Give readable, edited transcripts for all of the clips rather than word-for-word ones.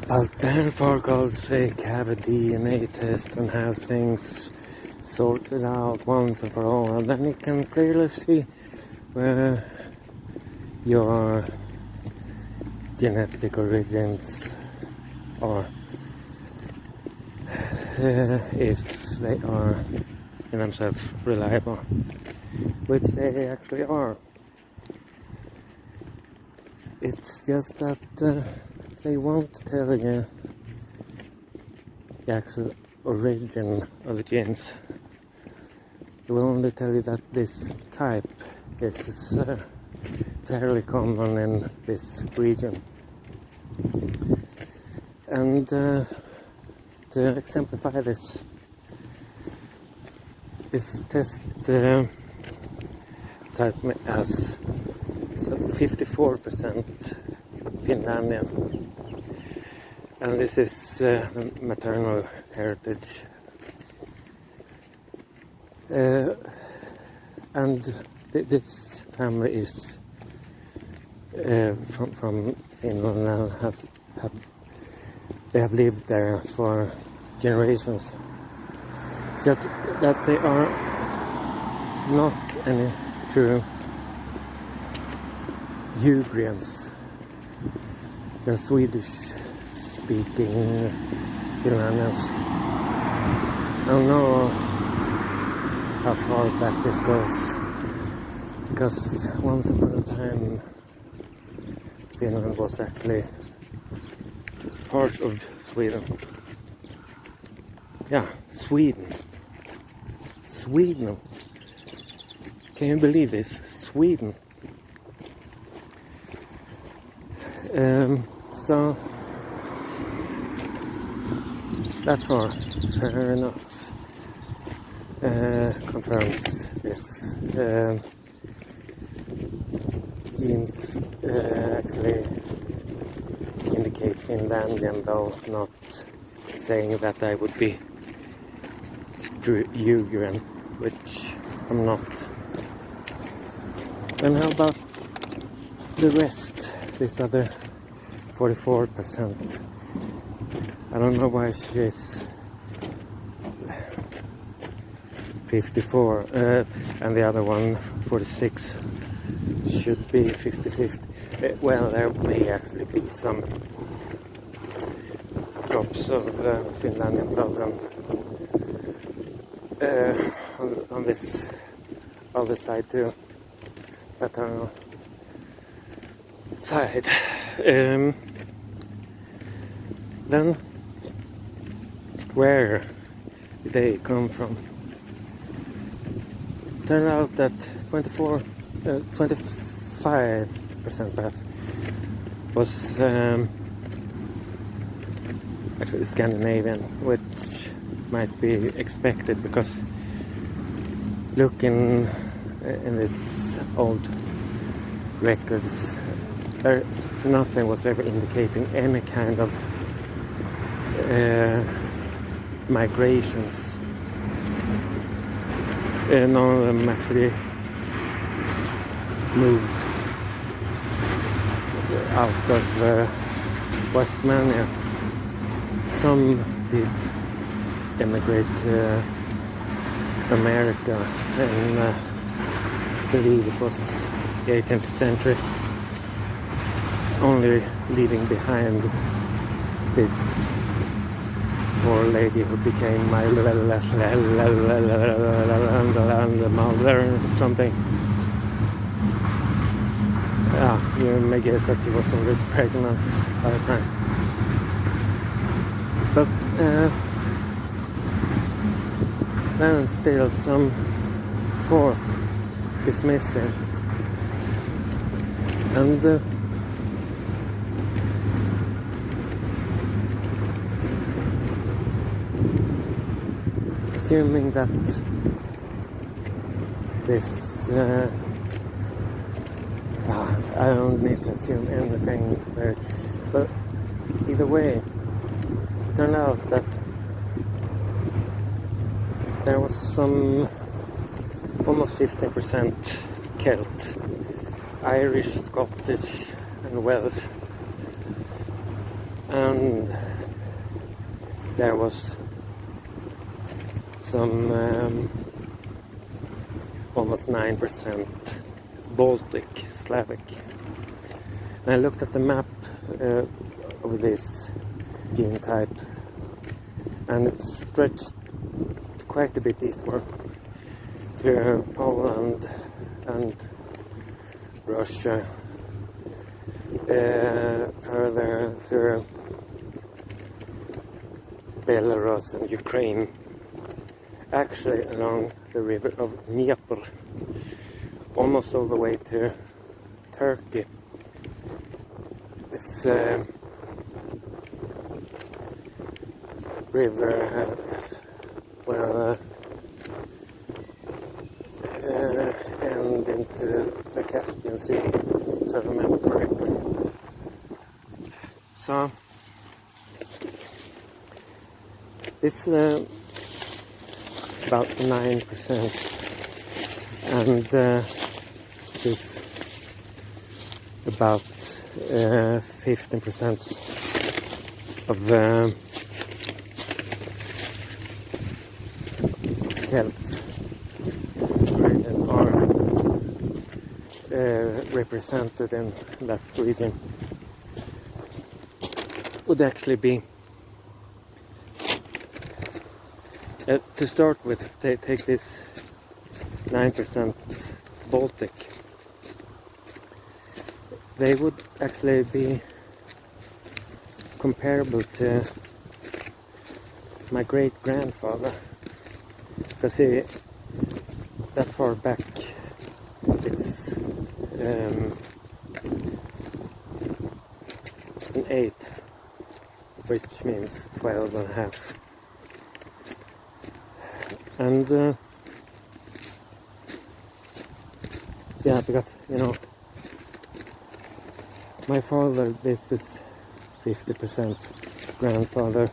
But then for God's sake, have a DNA test and have things sorted out once and for all, and then you can clearly see where your genetic origins are, if they are in themselves reliable, which they actually are. It's just that they won't tell you the actual origin of the genes. They will only tell you that this type is fairly common in this region. And to exemplify this test typed me as 54% Finlandian, and this is maternal heritage, and this family is from Finland and they have lived there for generations. Just that they are not any true Ugrians. They're Swedish-speaking Finlanders. I don't know how far back this goes, because once upon a time Finland was actually part of Sweden. Yeah, Sweden. Can you believe this? Sweden. So that far, fair enough, confirms this. Genes actually indicate Finlandian, though not saying that I would be Ugrian, which I'm not. And how about the rest? This other 44%. I don't know why she's 54 and the other one 46 should be 50-50. Well, there may actually be some drops of Finlandian blood on this other side too, paternal side. Then where did they come from? Turned out that 25% perhaps was actually Scandinavian, which might be expected because looking in this old records, nothing was ever indicating any kind of migrations. None of them actually moved out of Westmania. Some did emigrate to America, and I believe it was the 18th century, only leaving behind this poor lady who became my mother or something. Yeah, you may guess that she was already pregnant by the time. But then still some fourth is missing. And assuming that this I don't need to assume anything, but either way, it turned out that there was some almost 15% Celt, Irish, Scottish and Welsh and there was some almost 9% Baltic, Slavic. And I looked at the map of this gene type, and it stretched quite a bit eastward through Poland and Russia, further through Belarus and Ukraine, actually along the river of Dnieper, almost all the way to Turkey. This river will end into the Caspian Sea, if I remember correctly. So this about 9%, and this about 15% of Celt region are represented in that region. Would actually be to start with, take this 9% Baltic. They would actually be comparable to my great-grandfather, because that far back it's an eighth, which means 12 and a half. And yeah, because my father, this is 50%, grandfather,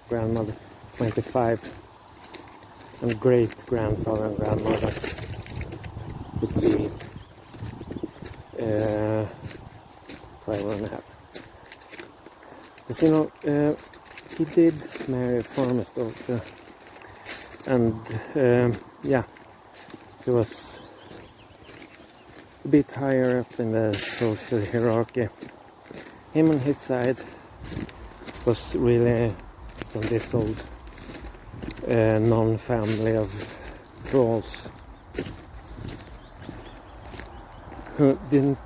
grandmother 25, and great-grandfather and grandmother would be 12 and a half. Because he did marry a farmer's daughter, and yeah, he was a bit higher up in the social hierarchy. Him on his side was really from this old non-family of thralls who didn't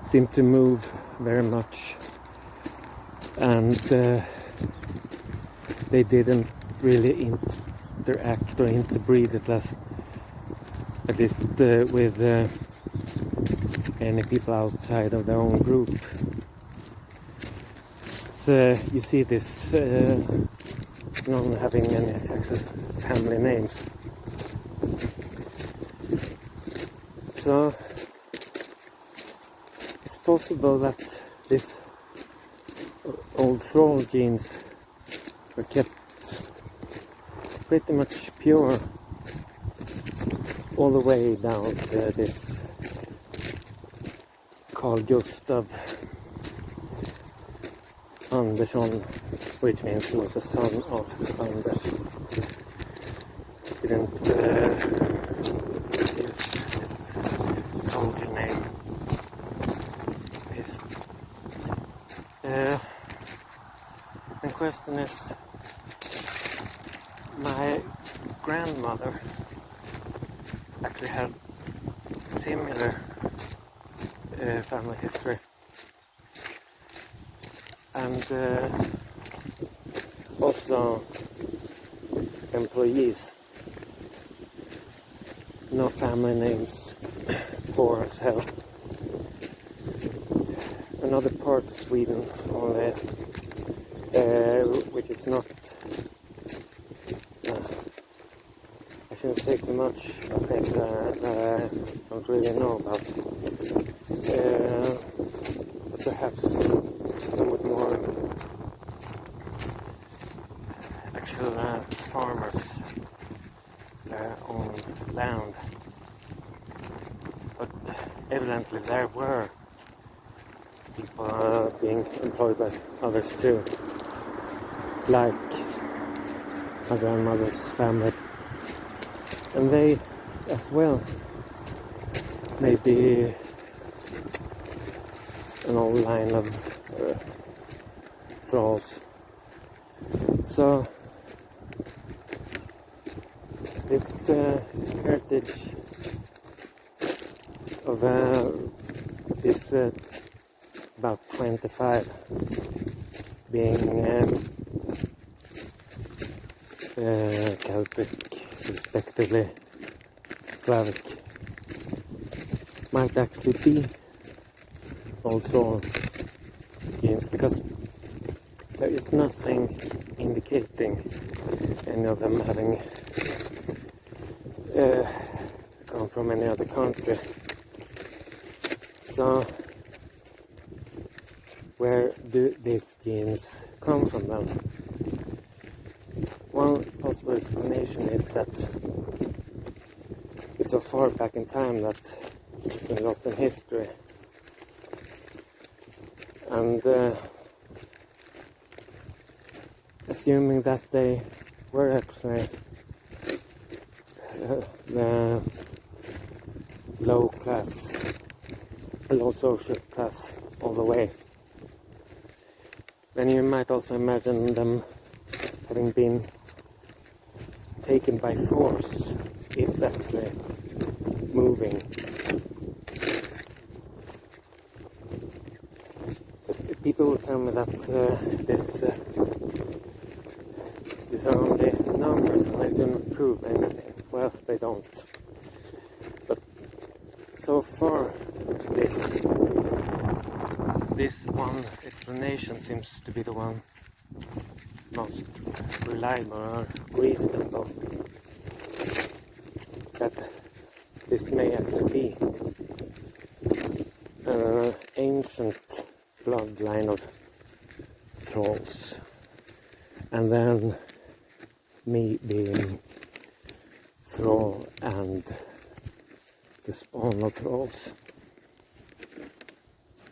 seem to move very much, and they didn't really interact or interbreed at least with any people outside of their own group. So you see this not having any actual family names. So it's possible that these old thrall genes were kept pretty much pure all the way down to this Carl Gustav Andersson, which means he was the son of Anders. Didn't use his soldier name. The question is, my grandmother actually had similar family history, and also employees, no family names, poor as hell. Another part of Sweden only, which is not, I shouldn't say too much of things that I don't really know about. Perhaps somewhat more actual farmers own land. But evidently there were people being employed by others too, like my grandmother's family, and they as well may be an old line of thralls. So this heritage of this about 25 being Celtic, respectively Slavic, might actually be also genes, because there is nothing indicating any of them having come from any other country. So where do these genes come from then? One possible explanation is that it's so far back in time that it's been lost in history, and assuming that they were actually the low class, low social class all the way, then you might also imagine them having been taken by force, if actually moving. So people will tell me that these are only numbers and they don't prove anything. Well, they don't. But so far, this one explanation seems to be the one most reliable or reasonable, that this may actually be an ancient bloodline of thralls, and then me being thrall and the spawn of thralls.